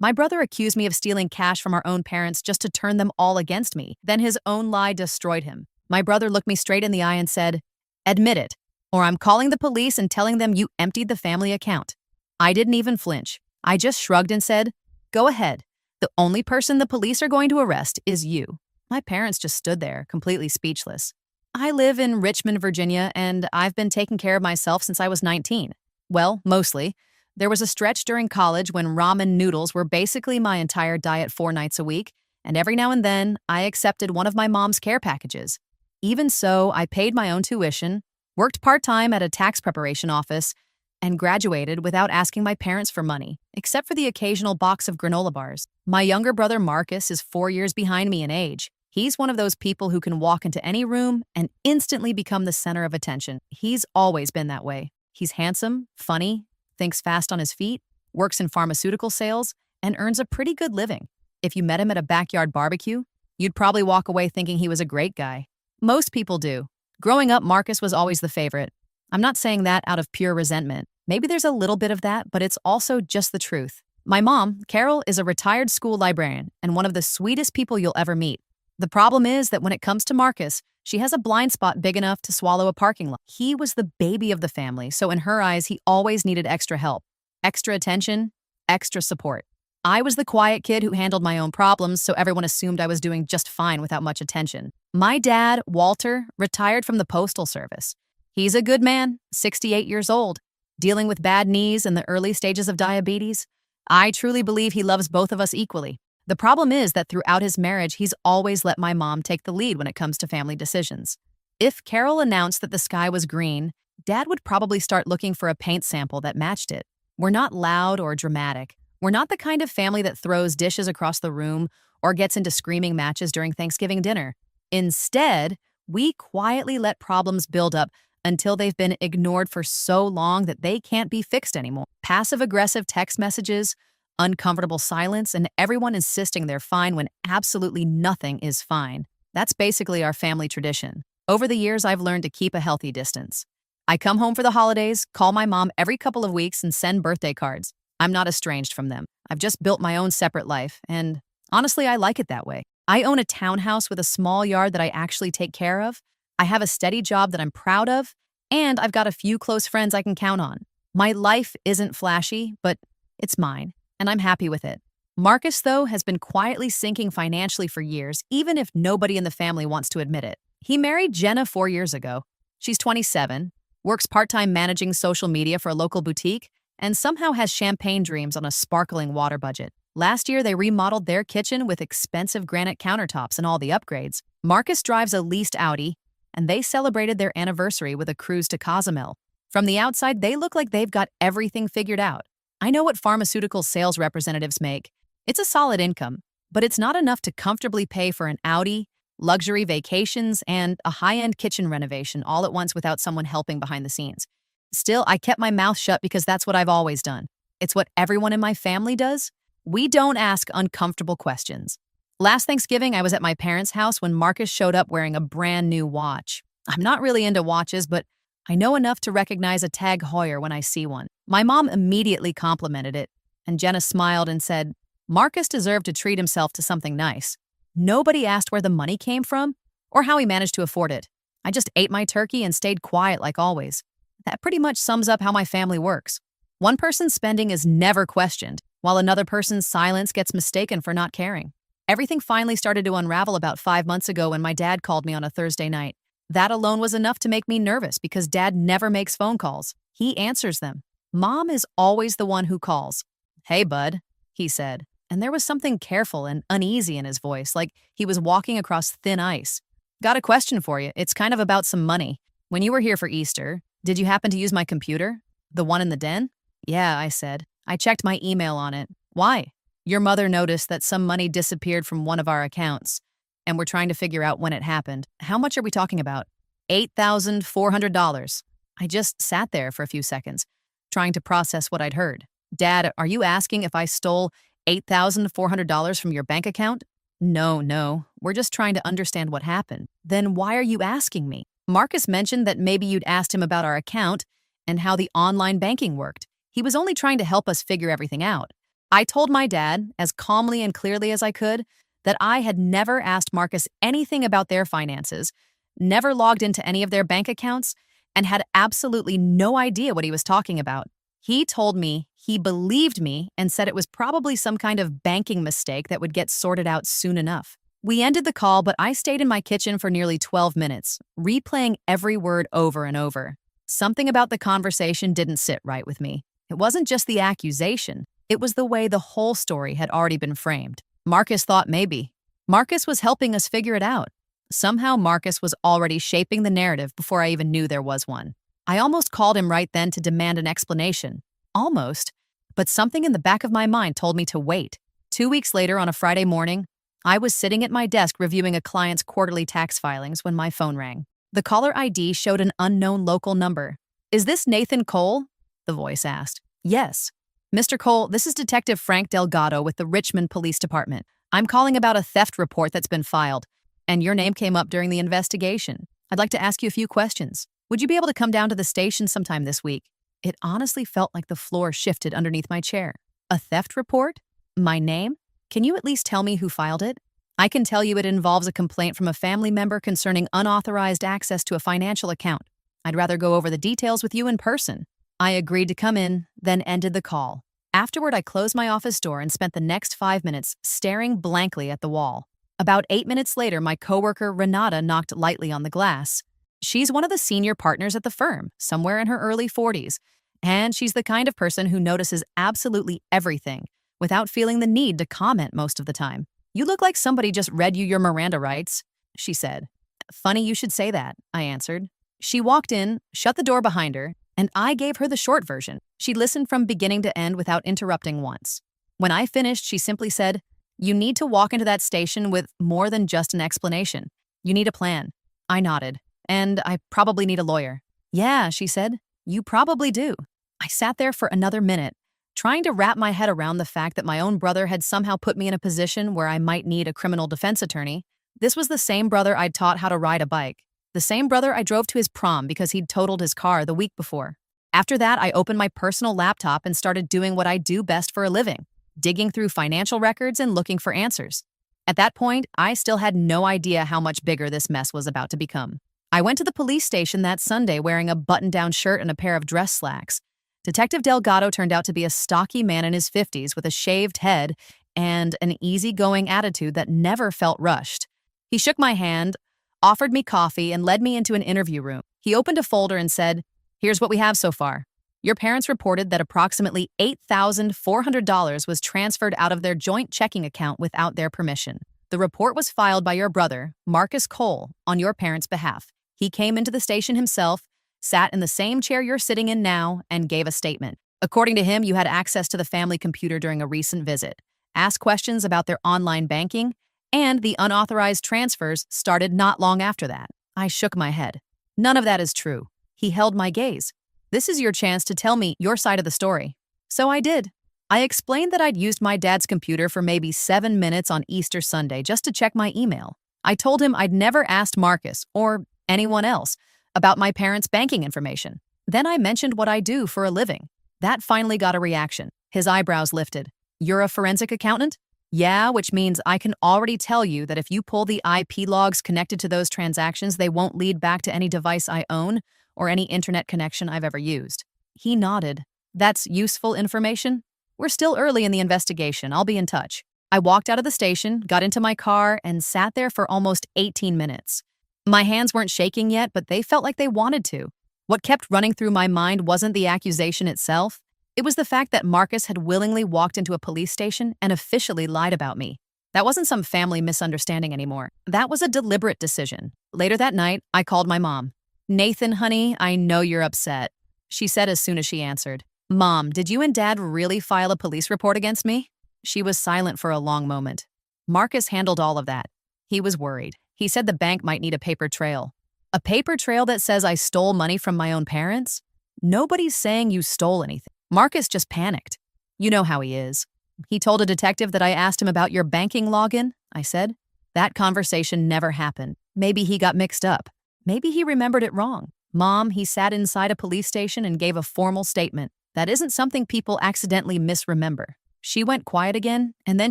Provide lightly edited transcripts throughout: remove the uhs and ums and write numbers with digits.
My brother accused me of stealing cash from our own parents just to turn them all against me. Then his own lie destroyed him. My brother looked me straight in the eye and said, "Admit it, or I'm calling the police and telling them you emptied the family account." I didn't even flinch. I just shrugged and said, "Go ahead. The only person the police are going to arrest is you." My parents just stood there, completely speechless. I live in Richmond, Virginia, and I've been taking care of myself since I was 19. Well, mostly. There was a stretch during college when ramen noodles were basically my entire diet 4 nights a week, and every now and then I accepted one of my mom's care packages. Even so, I paid my own tuition, worked part-time at a tax preparation office, and graduated without asking my parents for money, except for the occasional box of granola bars. My younger brother Marcus is 4 years behind me in age. He's one of those people who can walk into any room and instantly become the center of attention. He's always been that way. He's handsome, funny, thinks fast on his feet, works in pharmaceutical sales, and earns a pretty good living. If you met him at a backyard barbecue, you'd probably walk away thinking he was a great guy. Most people do. Growing up, Marcus was always the favorite. I'm not saying that out of pure resentment. Maybe there's a little bit of that, but it's also just the truth. My mom, Carol, is a retired school librarian and one of the sweetest people you'll ever meet. The problem is that when it comes to Marcus, she has a blind spot big enough to swallow a parking lot. He was the baby of the family, so in her eyes, he always needed extra help, extra attention, extra support. I was the quiet kid who handled my own problems, so everyone assumed I was doing just fine without much attention. My dad, Walter, retired from the Postal Service. He's a good man, 68 years old, dealing with bad knees and the early stages of diabetes. I truly believe he loves both of us equally. The problem is that throughout his marriage, he's always let my mom take the lead when it comes to family decisions. If Carol announced that the sky was green, Dad would probably start looking for a paint sample that matched it. We're not loud or dramatic. We're not the kind of family that throws dishes across the room or gets into screaming matches during Thanksgiving dinner. Instead, we quietly let problems build up until they've been ignored for so long that they can't be fixed anymore. Passive-aggressive text messages, uncomfortable silence, and everyone insisting they're fine when absolutely nothing is fine. That's basically our family tradition. Over the years, I've learned to keep a healthy distance. I come home for the holidays, call my mom every couple of weeks, and send birthday cards. I'm not estranged from them. I've just built my own separate life, and honestly, I like it that way. I own a townhouse with a small yard that I actually take care of. I have a steady job that I'm proud of, and I've got a few close friends I can count on. My life isn't flashy, but it's mine, and I'm happy with it. Marcus, though, has been quietly sinking financially for years, even if nobody in the family wants to admit it. He married Jenna 4 years ago. She's 27, works part-time managing social media for a local boutique, and somehow has champagne dreams on a sparkling water budget. Last year, they remodeled their kitchen with expensive granite countertops and all the upgrades. Marcus drives a leased Audi, and they celebrated their anniversary with a cruise to Cozumel. From the outside, they look like they've got everything figured out. I know what pharmaceutical sales representatives make. It's a solid income, but it's not enough to comfortably pay for an Audi, luxury vacations, and a high-end kitchen renovation all at once without someone helping behind the scenes. Still, I kept my mouth shut because that's what I've always done. It's what everyone in my family does. We don't ask uncomfortable questions. Last Thanksgiving, I was at my parents' house when Marcus showed up wearing a brand new watch. I'm not really into watches, but I know enough to recognize a Tag Heuer when I see one. My mom immediately complimented it, and Jenna smiled and said, Marcus deserved to treat himself to something nice. Nobody asked where the money came from or how he managed to afford it. I just ate my turkey and stayed quiet like always. That pretty much sums up how my family works. One person's spending is never questioned, while another person's silence gets mistaken for not caring. Everything finally started to unravel about 5 months ago when my dad called me on a Thursday night. That alone was enough to make me nervous because Dad never makes phone calls. He answers them. Mom is always the one who calls. "Hey, bud," he said, and there was something careful and uneasy in his voice, like he was walking across thin ice. "Got a question for you. It's kind of about some money. When you were here for Easter, did you happen to use my computer? The one in the den?" "Yeah," I said. "I checked my email on it." "Why?" "Your mother noticed that some money disappeared from one of our accounts, and we're trying to figure out when it happened." "How much are we talking about?" $8,400. I just sat there for a few seconds, trying to process what I'd heard. "Dad, are you asking if I stole $8,400 from your bank account?" No. We're just trying to understand what happened." "Then why are you asking me?" "Marcus mentioned that maybe you'd asked him about our account and how the online banking worked. He was only trying to help us figure everything out. I told my dad, as calmly and clearly as I could, that I had never asked Marcus anything about their finances, never logged into any of their bank accounts, and had absolutely no idea what he was talking about. He told me he believed me and said it was probably some kind of banking mistake that would get sorted out soon enough. We ended the call, but I stayed in my kitchen for nearly 12 minutes, replaying every word over and over. Something about the conversation didn't sit right with me. It wasn't just the accusation. It was the way the whole story had already been framed. Marcus thought maybe. Marcus was helping us figure it out. Somehow Marcus was already shaping the narrative before I even knew there was one. I almost called him right then to demand an explanation. Almost. But something in the back of my mind told me to wait. 2 weeks later, on a Friday morning, I was sitting at my desk reviewing a client's quarterly tax filings when my phone rang. The caller ID showed an unknown local number. "Is this Nathan Cole?" the voice asked. "Yes." "Mr. Cole, this is Detective Frank Delgado with the Richmond Police Department. I'm calling about a theft report that's been filed, and your name came up during the investigation. I'd like to ask you a few questions. Would you be able to come down to the station sometime this week?" It honestly felt like the floor shifted underneath my chair. A theft report? My name? Can you at least tell me who filed it? I can tell you it involves a complaint from a family member concerning unauthorized access to a financial account. I'd rather go over the details with you in person. I agreed to come in, then ended the call. Afterward, I closed my office door and spent the next 5 minutes staring blankly at the wall. About 8 minutes later, my coworker Renata knocked lightly on the glass. She's one of the senior partners at the firm, somewhere in her early 40s, and she's the kind of person who notices absolutely everything without feeling the need to comment most of the time. "You look like somebody just read you your Miranda rights," she said. "Funny you should say that," I answered. She walked in, shut the door behind her, and I gave her the short version. She listened from beginning to end without interrupting once. When I finished, she simply said, "You need to walk into that station with more than just an explanation. You need a plan." I nodded. "And I probably need a lawyer." "Yeah," she said, "you probably do." I sat there for another minute, trying to wrap my head around the fact that my own brother had somehow put me in a position where I might need a criminal defense attorney. This was the same brother I'd taught how to ride a bike. The same brother I drove to his prom because he'd totaled his car the week before. After that, I opened my personal laptop and started doing what I do best for a living, digging through financial records and looking for answers. At that point, I still had no idea how much bigger this mess was about to become. I went to the police station that Sunday wearing a button-down shirt and a pair of dress slacks. Detective Delgado turned out to be a stocky man in his 50s with a shaved head and an easygoing attitude that never felt rushed. He shook my hand, offered me coffee, and led me into an interview room. He opened a folder and said, "Here's what we have so far. Your parents reported that approximately $8,400 was transferred out of their joint checking account without their permission. The report was filed by your brother, Marcus Cole, on your parents' behalf. He came into the station himself, sat in the same chair you're sitting in now, and gave a statement. According to him, you had access to the family computer during a recent visit, asked questions about their online banking, and the unauthorized transfers started not long after that." I shook my head. "None of that is true." He held my gaze. "This is your chance to tell me your side of the story." So I did. I explained that I'd used my dad's computer for maybe 7 minutes on Easter Sunday just to check my email. I told him I'd never asked Marcus, or anyone else, about my parents' banking information. Then I mentioned what I do for a living. That finally got a reaction. His eyebrows lifted. "You're a forensic accountant?" "Yeah, which means I can already tell you that if you pull the IP logs connected to those transactions, they won't lead back to any device I own or any internet connection I've ever used." He nodded. "That's useful information? We're still early in the investigation. I'll be in touch." I walked out of the station, got into my car, and sat there for almost 18 minutes. My hands weren't shaking yet, but they felt like they wanted to. What kept running through my mind wasn't the accusation itself. It was the fact that Marcus had willingly walked into a police station and officially lied about me. That wasn't some family misunderstanding anymore. That was a deliberate decision. Later that night, I called my mom. "Nathan, honey, I know you're upset," she said as soon as she answered. "Mom, did you and Dad really file a police report against me?" She was silent for a long moment. "Marcus handled all of that. He was worried. He said the bank might need a paper trail." "A paper trail that says I stole money from my own parents? Nobody's saying you stole anything." Marcus just panicked. "You know how he is. He told a detective that I asked him about your banking login," I said. "That conversation never happened. Maybe he got mixed up. Maybe he remembered it wrong. Mom, he sat inside a police station and gave a formal statement. That isn't something people accidentally misremember." She went quiet again, and then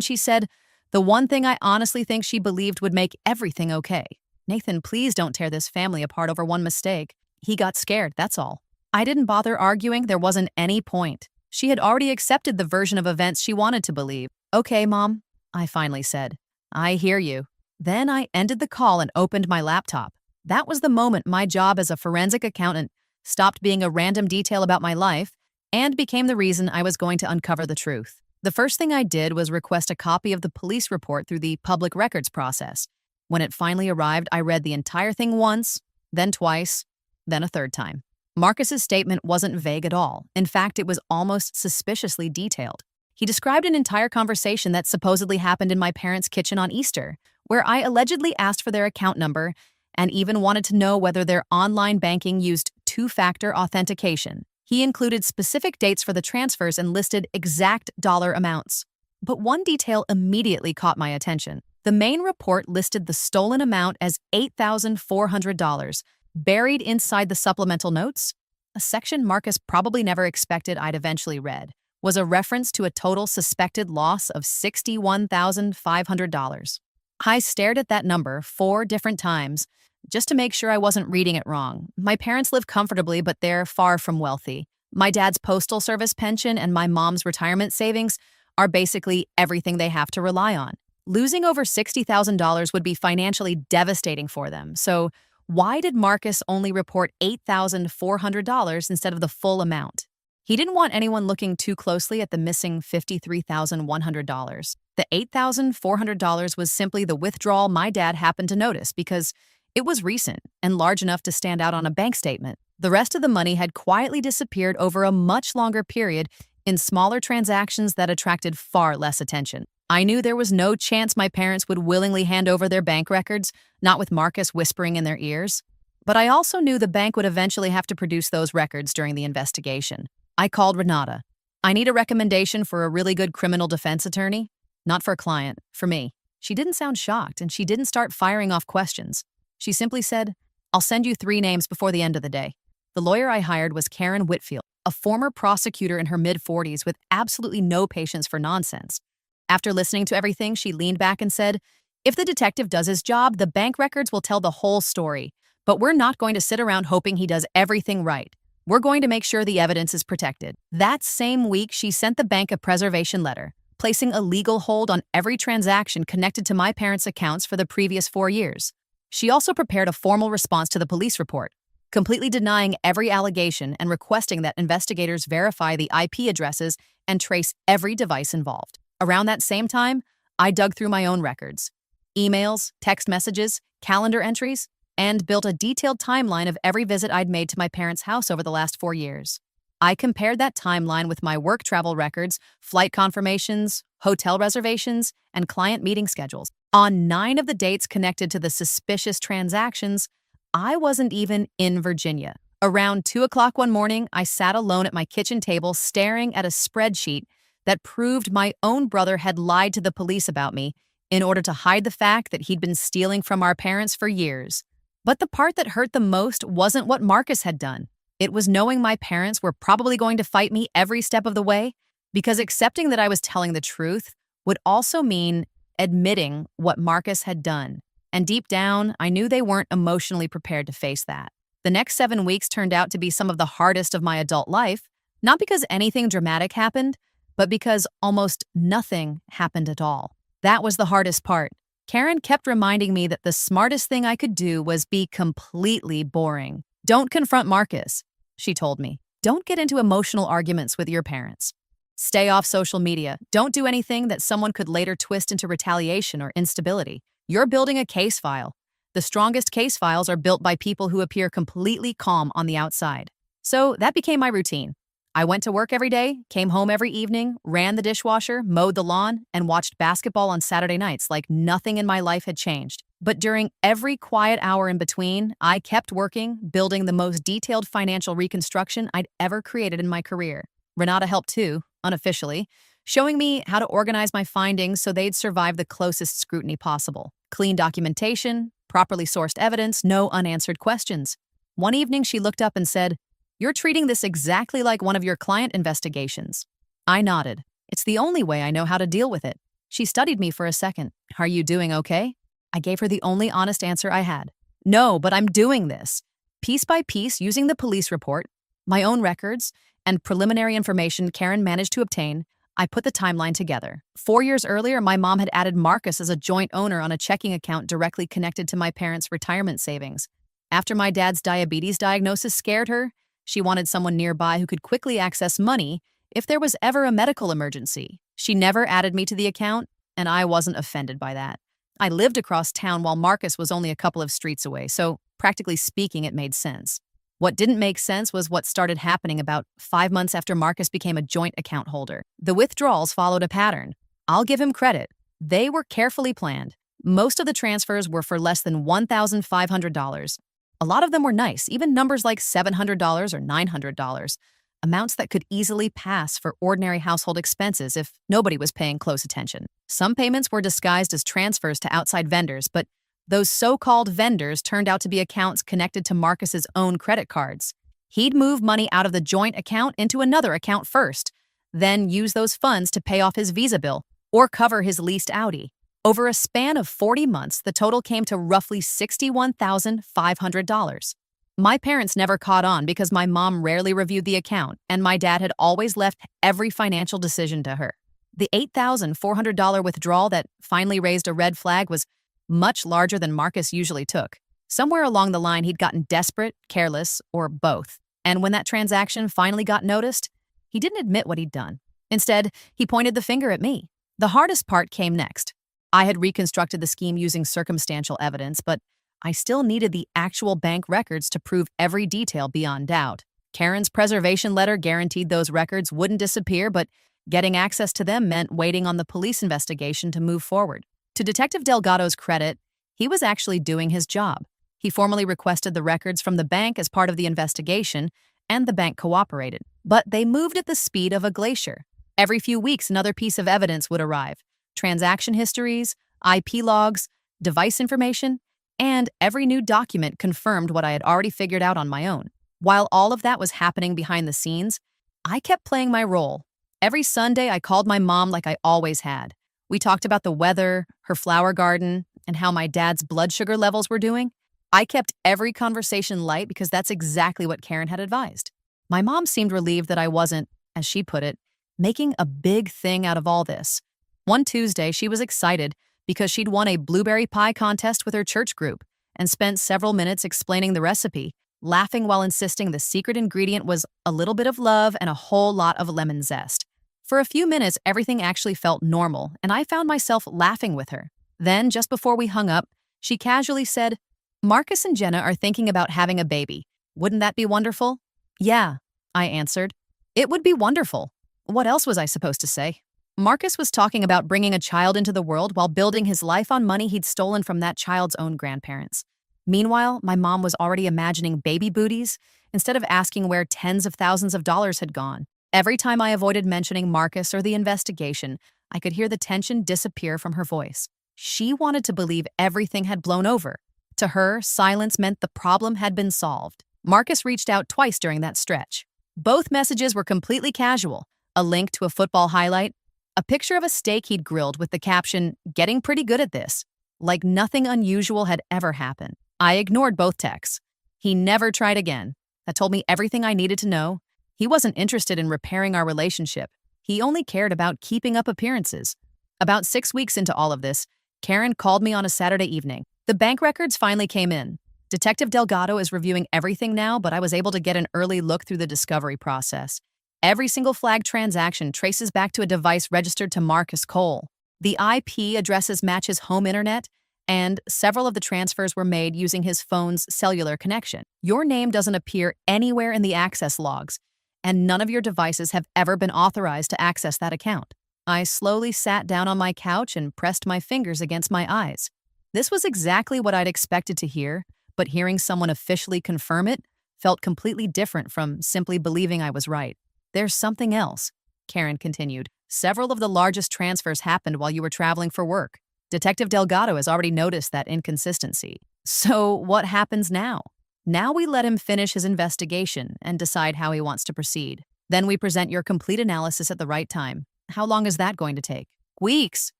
she said, "The one thing I honestly think she believed would make everything okay. Nathan, please don't tear this family apart over one mistake. He got scared, that's all." I didn't bother arguing, there wasn't any point. She had already accepted the version of events she wanted to believe. "Okay, Mom," I finally said. "I hear you." Then I ended the call and opened my laptop. That was the moment my job as a forensic accountant stopped being a random detail about my life and became the reason I was going to uncover the truth. The first thing I did was request a copy of the police report through the public records process. When it finally arrived, I read the entire thing once, then twice, then a third time. Marcus's statement wasn't vague at all. In fact, it was almost suspiciously detailed. He described an entire conversation that supposedly happened in my parents' kitchen on Easter, where I allegedly asked for their account number and even wanted to know whether their online banking used two-factor authentication. He included specific dates for the transfers and listed exact dollar amounts. But one detail immediately caught my attention. The main report listed the stolen amount as $8,400. Buried inside the supplemental notes, a section Marcus probably never expected I'd eventually read, was a reference to a total suspected loss of $61,500. I stared at that number 4 different times just to make sure I wasn't reading it wrong. My parents live comfortably, but they're far from wealthy. My dad's postal service pension and my mom's retirement savings are basically everything they have to rely on. Losing over $60,000 would be financially devastating for them, so why did Marcus only report $8,400 instead of the full amount? He didn't want anyone looking too closely at the missing $53,100. The $8,400 was simply the withdrawal my dad happened to notice because it was recent and large enough to stand out on a bank statement. The rest of the money had quietly disappeared over a much longer period in smaller transactions that attracted far less attention. I knew there was no chance my parents would willingly hand over their bank records, not with Marcus whispering in their ears. But I also knew the bank would eventually have to produce those records during the investigation. I called Renata. "I need a recommendation for a really good criminal defense attorney." Not for a client, for me. She didn't sound shocked, and she didn't start firing off questions. She simply said, "I'll send you 3 names before the end of the day." The lawyer I hired was Karen Whitfield, a former prosecutor in her mid-40s with absolutely no patience for nonsense. After listening to everything, she leaned back and said, "If the detective does his job, the bank records will tell the whole story. But we're not going to sit around hoping he does everything right. We're going to make sure the evidence is protected." That same week, she sent the bank a preservation letter, placing a legal hold on every transaction connected to my parents' accounts for the previous 4 years. She also prepared a formal response to the police report, completely denying every allegation and requesting that investigators verify the IP addresses and trace every device involved. Around that same time, I dug through my own records, emails, text messages, calendar entries, and built a detailed timeline of every visit I'd made to my parents' house over the last 4 years. I compared that timeline with my work travel records, flight confirmations, hotel reservations, and client meeting schedules. On 9 of the dates connected to the suspicious transactions, I wasn't even in Virginia. Around 2 o'clock one morning, I sat alone at my kitchen table staring at a spreadsheet that proved my own brother had lied to the police about me in order to hide the fact that he'd been stealing from our parents for years. But the part that hurt the most wasn't what Marcus had done. It was knowing my parents were probably going to fight me every step of the way, because accepting that I was telling the truth would also mean admitting what Marcus had done. And deep down, I knew they weren't emotionally prepared to face that. The next 7 weeks turned out to be some of the hardest of my adult life, not because anything dramatic happened, but because almost nothing happened at all. That was the hardest part. Karen kept reminding me that the smartest thing I could do was be completely boring. "Don't confront Marcus," she told me. "Don't get into emotional arguments with your parents. Stay off social media. Don't do anything that someone could later twist into retaliation or instability. You're building a case file. The strongest case files are built by people who appear completely calm on the outside." So that became my routine. I went to work every day, came home every evening, ran the dishwasher, mowed the lawn, and watched basketball on Saturday nights like nothing in my life had changed. But during every quiet hour in between, I kept working, building the most detailed financial reconstruction I'd ever created in my career. Renata helped too, unofficially, showing me how to organize my findings so they'd survive the closest scrutiny possible. Clean documentation, properly sourced evidence, no unanswered questions. One evening, she looked up and said, "You're treating this exactly like one of your client investigations." I nodded. It's the only way I know how to deal with it. She studied me for a second. Are you doing okay? I gave her the only honest answer I had. No, but I'm doing this. Piece by piece, using the police report, my own records, and preliminary information Karen managed to obtain, I put the timeline together. 4 years earlier, my mom had added Marcus as a joint owner on a checking account directly connected to my parents' retirement savings. After my dad's diabetes diagnosis scared her, she wanted someone nearby who could quickly access money if there was ever a medical emergency. She never added me to the account, and I wasn't offended by that. I lived across town while Marcus was only a couple of streets away, so practically speaking, it made sense. What didn't make sense was what started happening about 5 months after Marcus became a joint account holder. The withdrawals followed a pattern. I'll give him credit. They were carefully planned. Most of the transfers were for less than $1,500. A lot of them were nice, even numbers like $700 or $900, amounts that could easily pass for ordinary household expenses if nobody was paying close attention. Some payments were disguised as transfers to outside vendors, but those so-called vendors turned out to be accounts connected to Marcus's own credit cards. He'd move money out of the joint account into another account first, then use those funds to pay off his Visa bill or cover his leased Audi. Over a span of 40 months, the total came to roughly $61,500. My parents never caught on because my mom rarely reviewed the account, and my dad had always left every financial decision to her. The $8,400 withdrawal that finally raised a red flag was much larger than Marcus usually took. Somewhere along the line, he'd gotten desperate, careless, or both. And when that transaction finally got noticed, he didn't admit what he'd done. Instead, he pointed the finger at me. The hardest part came next. I had reconstructed the scheme using circumstantial evidence, but I still needed the actual bank records to prove every detail beyond doubt. Karen's preservation letter guaranteed those records wouldn't disappear, but getting access to them meant waiting on the police investigation to move forward. To Detective Delgado's credit, he was actually doing his job. He formally requested the records from the bank as part of the investigation, and the bank cooperated. But they moved at the speed of a glacier. Every few weeks, another piece of evidence would arrive. Transaction histories, IP logs, device information, and every new document confirmed what I had already figured out on my own. While all of that was happening behind the scenes, I kept playing my role. Every Sunday, I called my mom like I always had. We talked about the weather, her flower garden, and how my dad's blood sugar levels were doing. I kept every conversation light because that's exactly what Karen had advised. My mom seemed relieved that I wasn't, as she put it, making a big thing out of all this. One Tuesday, she was excited because she'd won a blueberry pie contest with her church group and spent several minutes explaining the recipe, laughing while insisting the secret ingredient was a little bit of love and a whole lot of lemon zest. For a few minutes, everything actually felt normal, and I found myself laughing with her. Then, just before we hung up, she casually said, "Marcus and Jenna are thinking about having a baby. Wouldn't that be wonderful?" "Yeah," I answered. "It would be wonderful." What else was I supposed to say? Marcus was talking about bringing a child into the world while building his life on money he'd stolen from that child's own grandparents. Meanwhile, my mom was already imagining baby booties instead of asking where tens of thousands of dollars had gone. Every time I avoided mentioning Marcus or the investigation, I could hear the tension disappear from her voice. She wanted to believe everything had blown over. To her, silence meant the problem had been solved. Marcus reached out twice during that stretch. Both messages were completely casual. A link to a football highlight, a picture of a steak he'd grilled with the caption, "Getting pretty good at this," like nothing unusual had ever happened. I ignored both texts. He never tried again. That told me everything I needed to know. He wasn't interested in repairing our relationship. He only cared about keeping up appearances. About 6 weeks into all of this, Karen called me on a Saturday evening. The bank records finally came in. Detective Delgado is reviewing everything now, but I was able to get an early look through the discovery process. Every single flagged transaction traces back to a device registered to Marcus Cole. The IP addresses match his home internet, and several of the transfers were made using his phone's cellular connection. Your name doesn't appear anywhere in the access logs, and none of your devices have ever been authorized to access that account. I slowly sat down on my couch and pressed my fingers against my eyes. This was exactly what I'd expected to hear, but hearing someone officially confirm it felt completely different from simply believing I was right. "There's something else," Karen continued. "Several of the largest transfers happened while you were traveling for work. Detective Delgado has already noticed that inconsistency. So what happens now? Now we let him finish his investigation and decide how he wants to proceed. Then we present your complete analysis at the right time. How long is that going to take? Weeks,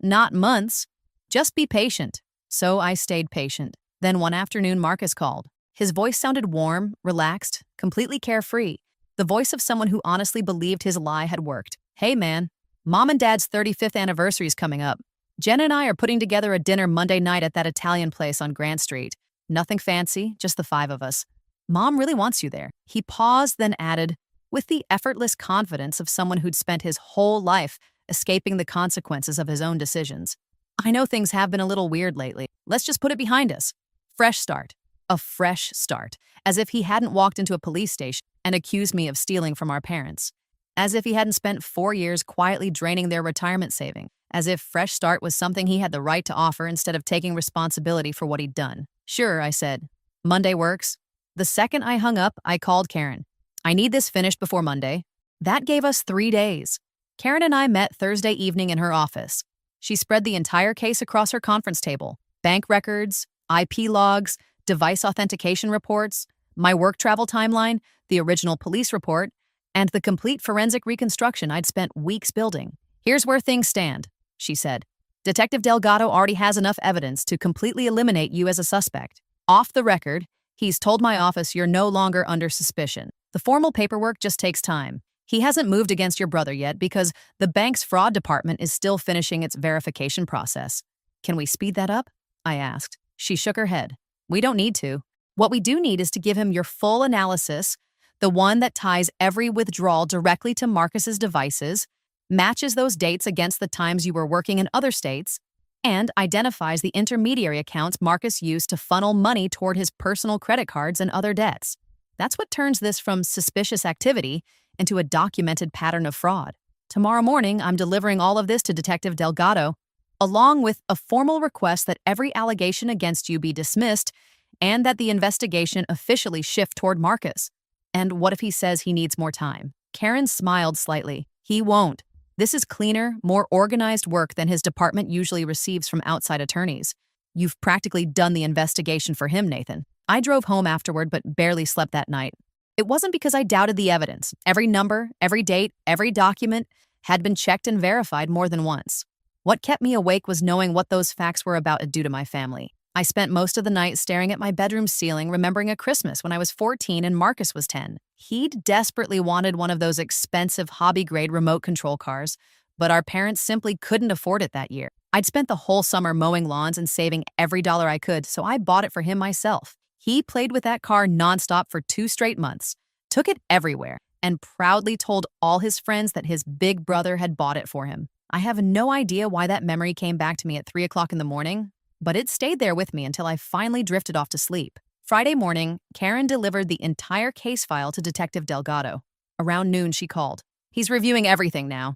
not months. Just be patient. So I stayed patient. Then one afternoon, Marcus called. His voice sounded warm, relaxed, completely carefree. The voice of someone who honestly believed his lie had worked. Hey man, Mom and Dad's 35th anniversary is coming up. Jen and I are putting together a dinner Monday night at that Italian place on Grant Street. Nothing fancy, just the 5 of us. Mom really wants you there. He paused, then added, with the effortless confidence of someone who'd spent his whole life escaping the consequences of his own decisions. I know things have been a little weird lately. Let's just put it behind us. Fresh start. A fresh start. As if he hadn't walked into a police station and accused me of stealing from our parents. As if he hadn't spent 4 years quietly draining their retirement saving. As if fresh start was something he had the right to offer instead of taking responsibility for what he'd done. Sure, I said. Monday works. The second I hung up, I called Karen. I need this finished before Monday. That gave us 3 days. Karen and I met Thursday evening in her office. She spread the entire case across her conference table. Bank records, IP logs, device authentication reports, my work travel timeline, the original police report, and the complete forensic reconstruction I'd spent weeks building. Here's where things stand, she said. Detective Delgado already has enough evidence to completely eliminate you as a suspect. Off the record, he's told my office you're no longer under suspicion. The formal paperwork just takes time. He hasn't moved against your brother yet because the bank's fraud department is still finishing its verification process. Can we speed that up? I asked. She shook her head. We don't need to. What we do need is to give him your full analysis, the one that ties every withdrawal directly to Marcus's devices, matches those dates against the times you were working in other states, and identifies the intermediary accounts Marcus used to funnel money toward his personal credit cards and other debts. That's what turns this from suspicious activity into a documented pattern of fraud. Tomorrow morning, I'm delivering all of this to Detective Delgado, along with a formal request that every allegation against you be dismissed and that the investigation officially shift toward Marcus. And what if he says he needs more time? Karen smiled slightly. He won't. This is cleaner, more organized work than his department usually receives from outside attorneys. You've practically done the investigation for him, Nathan. I drove home afterward but barely slept that night. It wasn't because I doubted the evidence. Every number, every date, every document had been checked and verified more than once. What kept me awake was knowing what those facts were about to do to my family. I spent most of the night staring at my bedroom ceiling, remembering a Christmas when I was 14 and Marcus was 10. He'd desperately wanted one of those expensive hobby-grade remote control cars, but our parents simply couldn't afford it that year. I'd spent the whole summer mowing lawns and saving every dollar I could, so I bought it for him myself. He played with that car nonstop for 2 straight months, took it everywhere, and proudly told all his friends that his big brother had bought it for him. I have no idea why that memory came back to me at 3 o'clock in the morning, but it stayed there with me until I finally drifted off to sleep. Friday morning, Karen delivered the entire case file to Detective Delgado. Around noon, she called. He's reviewing everything now.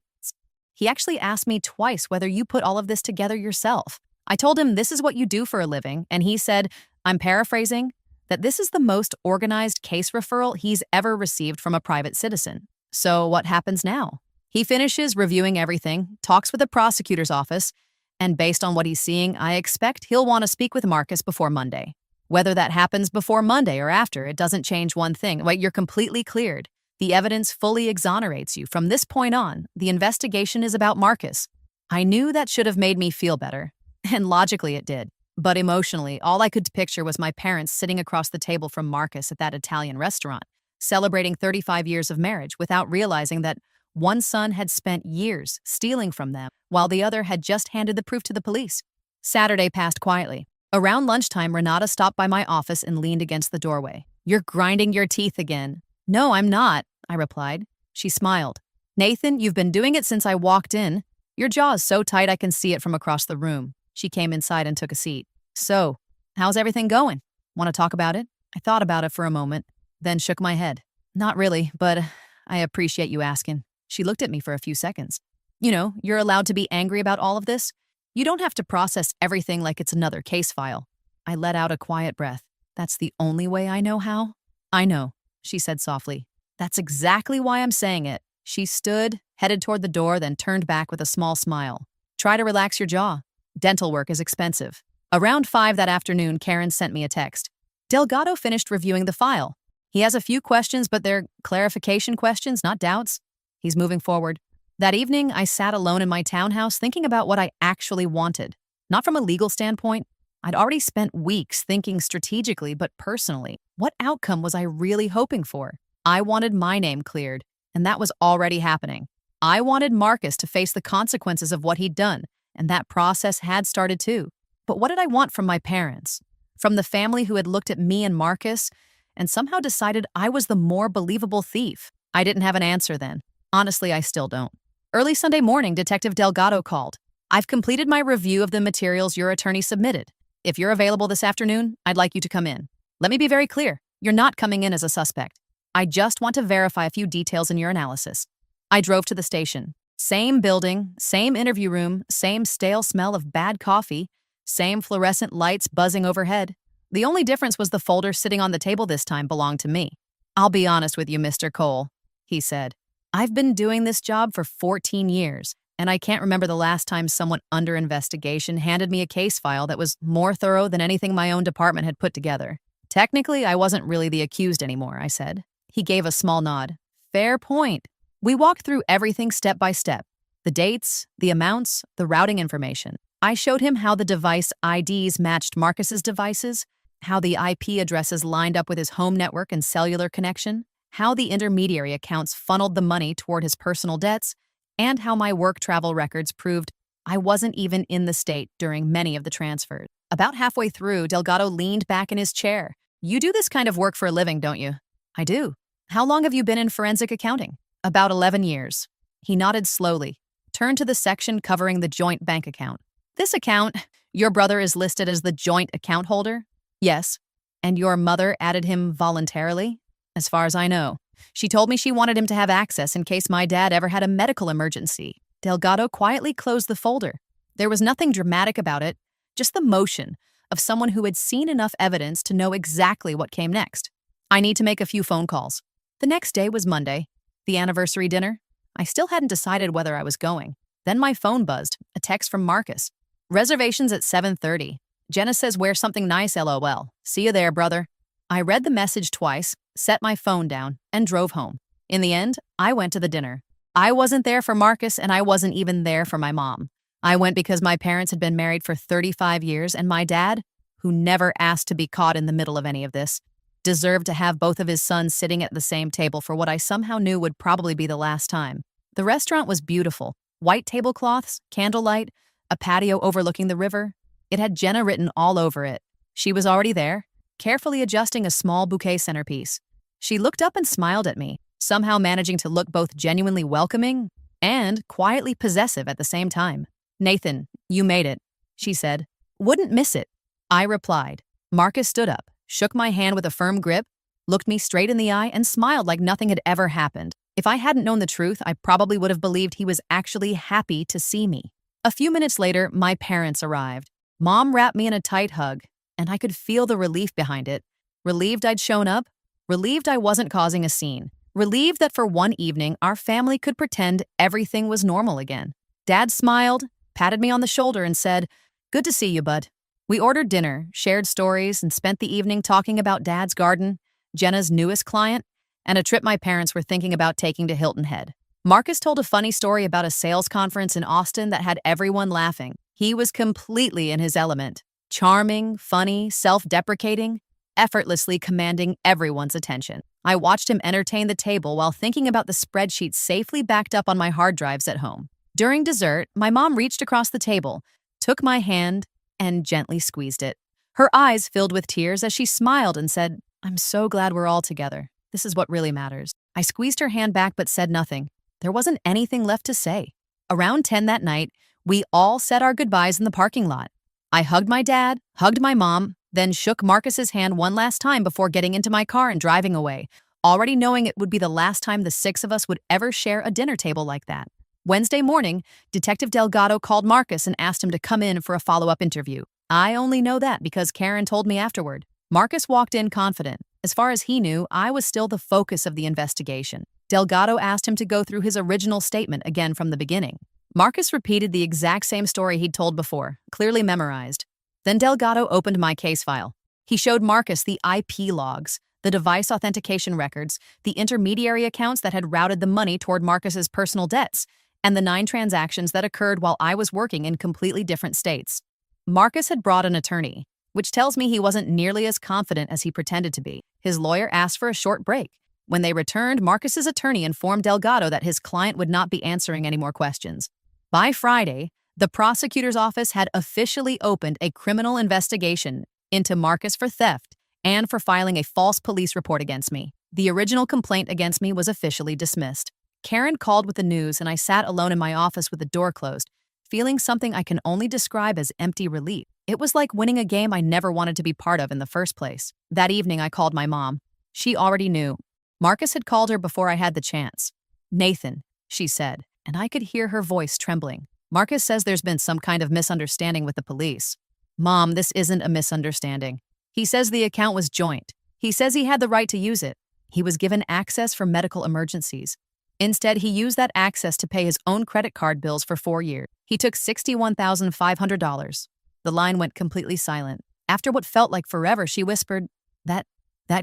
He actually asked me twice whether you put all of this together yourself. I told him this is what you do for a living, and he said, I'm paraphrasing, that this is the most organized case referral he's ever received from a private citizen. So what happens now? He finishes reviewing everything, talks with the prosecutor's office, and based on what he's seeing, I expect he'll want to speak with Marcus before Monday. Whether that happens before Monday or after, it doesn't change one thing. You're completely cleared. The evidence fully exonerates you. From this point on, the investigation is about Marcus. I knew that should have made me feel better, and logically it did. But emotionally, all I could picture was my parents sitting across the table from Marcus at that Italian restaurant, celebrating 35 years of marriage without realizing that one son had spent years stealing from them, while the other had just handed the proof to the police. Saturday passed quietly. Around lunchtime, Renata stopped by my office and leaned against the doorway. You're grinding your teeth again. No, I'm not, I replied. She smiled. Nathan, you've been doing it since I walked in. Your jaw is so tight I can see it from across the room. She came inside and took a seat. So, how's everything going? Want to talk about it? I thought about it for a moment, then shook my head. Not really, but I appreciate you asking. She looked at me for a few seconds. You're allowed to be angry about all of this. You don't have to process everything like it's another case file. I let out a quiet breath. That's the only way I know how? I know, she said softly. That's exactly why I'm saying it. She stood, headed toward the door, then turned back with a small smile. Try to relax your jaw. Dental work is expensive. Around 5 that afternoon, Karen sent me a text. Delgado finished reviewing the file. He has a few questions, but they're clarification questions, not doubts. He's moving forward. That evening, I sat alone in my townhouse thinking about what I actually wanted. Not from a legal standpoint. I'd already spent weeks thinking strategically, but personally. What outcome was I really hoping for? I wanted my name cleared, and that was already happening. I wanted Marcus to face the consequences of what he'd done, and that process had started too. But what did I want from my parents? From the family who had looked at me and Marcus and somehow decided I was the more believable thief? I didn't have an answer then. Honestly, I still don't. Early Sunday morning, Detective Delgado called. I've completed my review of the materials your attorney submitted. If you're available this afternoon, I'd like you to come in. Let me be very clear. You're not coming in as a suspect. I just want to verify a few details in your analysis. I drove to the station. Same building, same interview room, same stale smell of bad coffee, same fluorescent lights buzzing overhead. The only difference was the folder sitting on the table this time belonged to me. I'll be honest with you, Mr. Cole, he said. I've been doing this job for 14 years, and I can't remember the last time someone under investigation handed me a case file that was more thorough than anything my own department had put together. Technically, I wasn't really the accused anymore, I said. He gave a small nod. Fair point. We walked through everything step by step. The dates, the amounts, the routing information. I showed him how the device IDs matched Marcus's devices, how the IP addresses lined up with his home network and cellular connection, how the intermediary accounts funneled the money toward his personal debts, and how my work travel records proved I wasn't even in the state during many of the transfers. About halfway through, Delgado leaned back in his chair. You do this kind of work for a living, don't you? I do. How long have you been in forensic accounting? About 11 years. He nodded slowly, turned to the section covering the joint bank account. This account, your brother is listed as the joint account holder? Yes. And your mother added him voluntarily? As far as I know. She told me she wanted him to have access in case my dad ever had a medical emergency. Delgado quietly closed the folder. There was nothing dramatic about it, just the motion of someone who had seen enough evidence to know exactly what came next. I need to make a few phone calls. The next day was Monday, the anniversary dinner. I still hadn't decided whether I was going. Then my phone buzzed, a text from Marcus. Reservations at 7:30. Jenna says wear something nice, LOL. See you there, brother. I read the message twice, set my phone down, and drove home. In the end, I went to the dinner. I wasn't there for Marcus, and I wasn't even there for my mom. I went because my parents had been married for 35 years, and my dad, who never asked to be caught in the middle of any of this, deserved to have both of his sons sitting at the same table for what I somehow knew would probably be the last time. The restaurant was beautiful. White tablecloths, candlelight, a patio overlooking the river. It had Jenna written all over it. She was already there, carefully adjusting a small bouquet centerpiece. She looked up and smiled at me, somehow managing to look both genuinely welcoming and quietly possessive at the same time. Nathan, you made it, she said. Wouldn't miss it. I replied. Marcus stood up, shook my hand with a firm grip, looked me straight in the eye, and smiled like nothing had ever happened. If I hadn't known the truth, I probably would have believed he was actually happy to see me. A few minutes later, my parents arrived. Mom wrapped me in a tight hug, and I could feel the relief behind it. Relieved I'd shown up, relieved I wasn't causing a scene, relieved that for one evening our family could pretend everything was normal again. Dad smiled, patted me on the shoulder, and said, "Good to see you, bud." We ordered dinner, shared stories, and spent the evening talking about Dad's garden, Jenna's newest client, and a trip my parents were thinking about taking to Hilton Head. Marcus told a funny story about a sales conference in Austin that had everyone laughing. He was completely in his element. Charming, funny, self-deprecating, effortlessly commanding everyone's attention. I watched him entertain the table while thinking about the spreadsheets safely backed up on my hard drives at home. During dessert, my mom reached across the table, took my hand, and gently squeezed it. Her eyes filled with tears as she smiled and said, "I'm so glad we're all together. This is what really matters." I squeezed her hand back but said nothing. There wasn't anything left to say. Around 10 that night, we all said our goodbyes in the parking lot. I hugged my dad, hugged my mom, then shook Marcus's hand one last time before getting into my car and driving away, already knowing it would be the last time the six of us would ever share a dinner table like that. Wednesday morning, Detective Delgado called Marcus and asked him to come in for a follow-up interview. I only know that because Karen told me afterward. Marcus walked in confident. As far as he knew, I was still the focus of the investigation. Delgado asked him to go through his original statement again from the beginning. Marcus repeated the exact same story he'd told before, clearly memorized. Then Delgado opened my case file. He showed Marcus the IP logs, the device authentication records, the intermediary accounts that had routed the money toward Marcus's personal debts, and the 9 transactions that occurred while I was working in completely different states. Marcus had brought an attorney, which tells me he wasn't nearly as confident as he pretended to be. His lawyer asked for a short break. When they returned, Marcus's attorney informed Delgado that his client would not be answering any more questions. By Friday, the prosecutor's office had officially opened a criminal investigation into Marcus for theft and for filing a false police report against me. The original complaint against me was officially dismissed. Karen called with the news, and I sat alone in my office with the door closed, feeling something I can only describe as empty relief. It was like winning a game I never wanted to be part of in the first place. That evening, I called my mom. She already knew. Marcus had called her before I had the chance. "Nathan," she said, and I could hear her voice trembling. "Marcus says there's been some kind of misunderstanding with the police." "Mom, this isn't a misunderstanding. He says the account was joint. He says he had the right to use it. He was given access for medical emergencies. Instead, he used that access to pay his own credit card bills for 4 years. He took $61,500. The line went completely silent. After what felt like forever, she whispered, That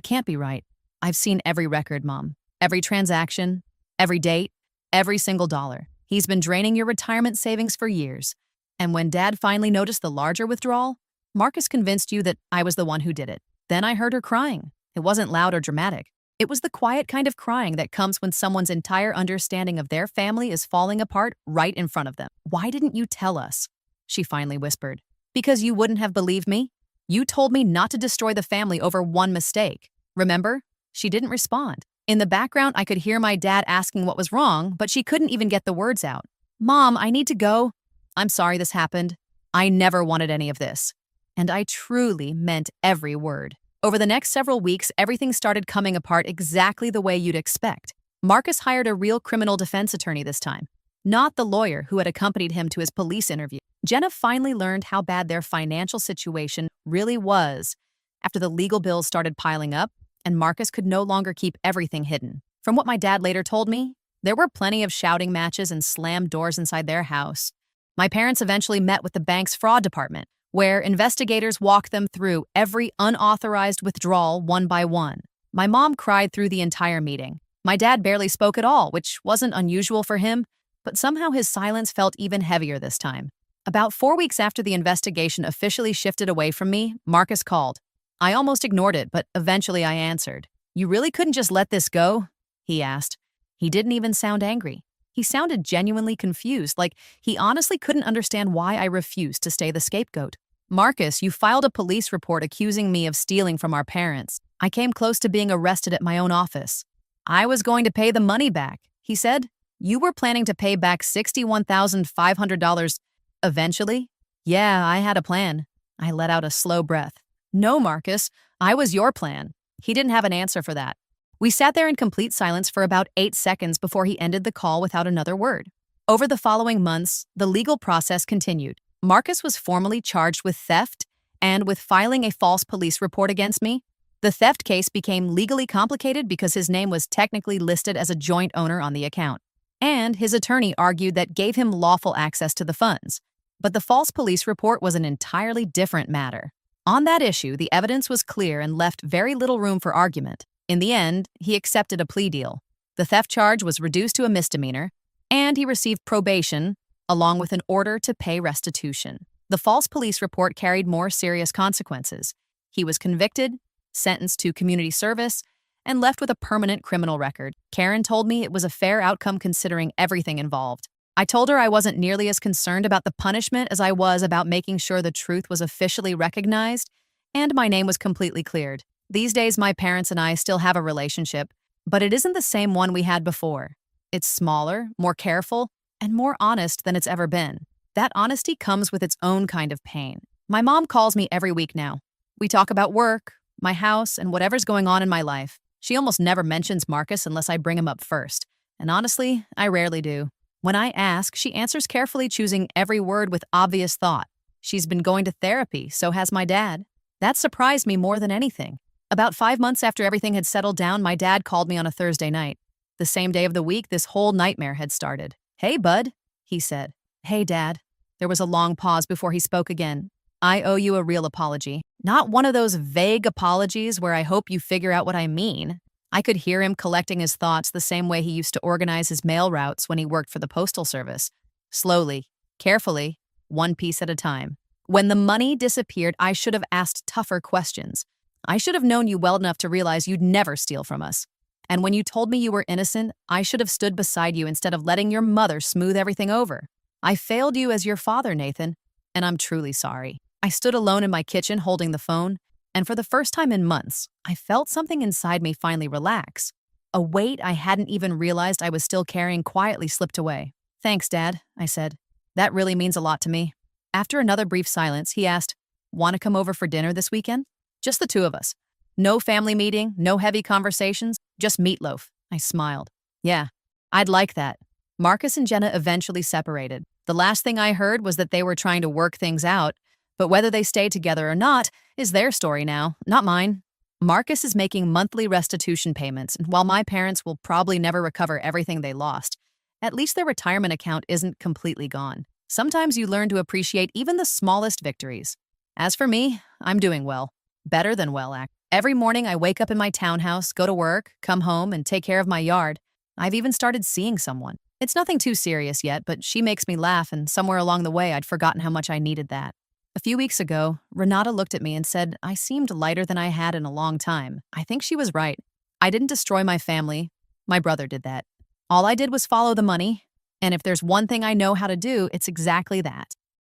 can't be right. I've seen every record, Mom. Every transaction, every date, every single dollar. He's been draining your retirement savings for years. And when Dad finally noticed the larger withdrawal, Marcus convinced you that I was the one who did it. Then I heard her crying. It wasn't loud or dramatic. It was the quiet kind of crying that comes when someone's entire understanding of their family is falling apart right in front of them. "Why didn't you tell us?" she finally whispered. "Because you wouldn't have believed me? You told me not to destroy the family over one mistake. Remember?" She didn't respond. In the background, I could hear my dad asking what was wrong, but she couldn't even get the words out. "Mom, I need to go. I'm sorry this happened. I never wanted any of this." And I truly meant every word. Over the next several weeks, everything started coming apart exactly the way you'd expect. Marcus hired a real criminal defense attorney this time, not the lawyer who had accompanied him to his police interview. Jenna finally learned how bad their financial situation really was after the legal bills started piling up, and Marcus could no longer keep everything hidden. From what my dad later told me, there were plenty of shouting matches and slammed doors inside their house. My parents eventually met with the bank's fraud department, where investigators walked them through every unauthorized withdrawal one by one. My mom cried through the entire meeting. My dad barely spoke at all, which wasn't unusual for him, but somehow his silence felt even heavier this time. About 4 weeks after the investigation officially shifted away from me, Marcus called. I almost ignored it, but eventually I answered. "You really couldn't just let this go?" he asked. He didn't even sound angry. He sounded genuinely confused, like he honestly couldn't understand why I refused to stay the scapegoat. "Marcus, you filed a police report accusing me of stealing from our parents. I came close to being arrested at my own office. I was going to pay the money back," he said. "You were planning to pay back $61,500 eventually?" "Yeah, I had a plan." I let out a slow breath. "No, Marcus, I was your plan." He didn't have an answer for that. We sat there in complete silence for about 8 seconds before he ended the call without another word. Over the following months, the legal process continued. Marcus was formally charged with theft and with filing a false police report against me. The theft case became legally complicated because his name was technically listed as a joint owner on the account, and his attorney argued that gave him lawful access to the funds. But the false police report was an entirely different matter. On that issue, the evidence was clear and left very little room for argument. In the end, he accepted a plea deal. The theft charge was reduced to a misdemeanor, and he received probation, along with an order to pay restitution. The false police report carried more serious consequences. He was convicted, sentenced to community service, and left with a permanent criminal record. Karen told me it was a fair outcome considering everything involved. I told her I wasn't nearly as concerned about the punishment as I was about making sure the truth was officially recognized and my name was completely cleared. These days, my parents and I still have a relationship, but it isn't the same one we had before. It's smaller, more careful, and more honest than it's ever been. That honesty comes with its own kind of pain. My mom calls me every week now. We talk about work, my house, and whatever's going on in my life. She almost never mentions Marcus unless I bring him up first. And honestly, I rarely do. When I ask, she answers carefully, choosing every word with obvious thought. She's been going to therapy, so has my dad. That surprised me more than anything. About 5 months after everything had settled down, my dad called me on a Thursday night. The same day of the week, this whole nightmare had started. "Hey, bud," he said. "Hey, Dad." There was a long pause before he spoke again. "I owe you a real apology. Not one of those vague apologies where I hope you figure out what I mean. I could hear him collecting his thoughts the same way he used to organize his mail routes when he worked for the Postal Service. Slowly, carefully, one piece at a time. When the money disappeared, I should have asked tougher questions. I should have known you well enough to realize you'd never steal from us. And when you told me you were innocent, I should have stood beside you instead of letting your mother smooth everything over. I failed you as your father, Nathan, and I'm truly sorry. I stood alone in my kitchen holding the phone, and for the first time in months, I felt something inside me finally relax. A weight I hadn't even realized I was still carrying quietly slipped away. "Thanks, Dad," I said. "That really means a lot to me." After another brief silence, he asked, "Want to come over for dinner this weekend?" "Just the two of us. No family meeting, no heavy conversations, just meatloaf." I smiled. "Yeah, I'd like that." Marcus and Jenna eventually separated. The last thing I heard was that they were trying to work things out, but whether they stay together or not is their story now, not mine. Marcus is making monthly restitution payments, and while my parents will probably never recover everything they lost, at least their retirement account isn't completely gone. Sometimes you learn to appreciate even the smallest victories. As for me, I'm doing well. Better than well, actually. Every morning I wake up in my townhouse, go to work, come home, and take care of my yard. I've even started seeing someone. It's nothing too serious yet, but she makes me laugh, and somewhere along the way I'd forgotten how much I needed that. A few weeks ago, Renata looked at me and said I seemed lighter than I had in a long time. I think she was right. I didn't destroy my family. My brother did that. All I did was follow the money, and if there's one thing I know how to do, it's exactly that.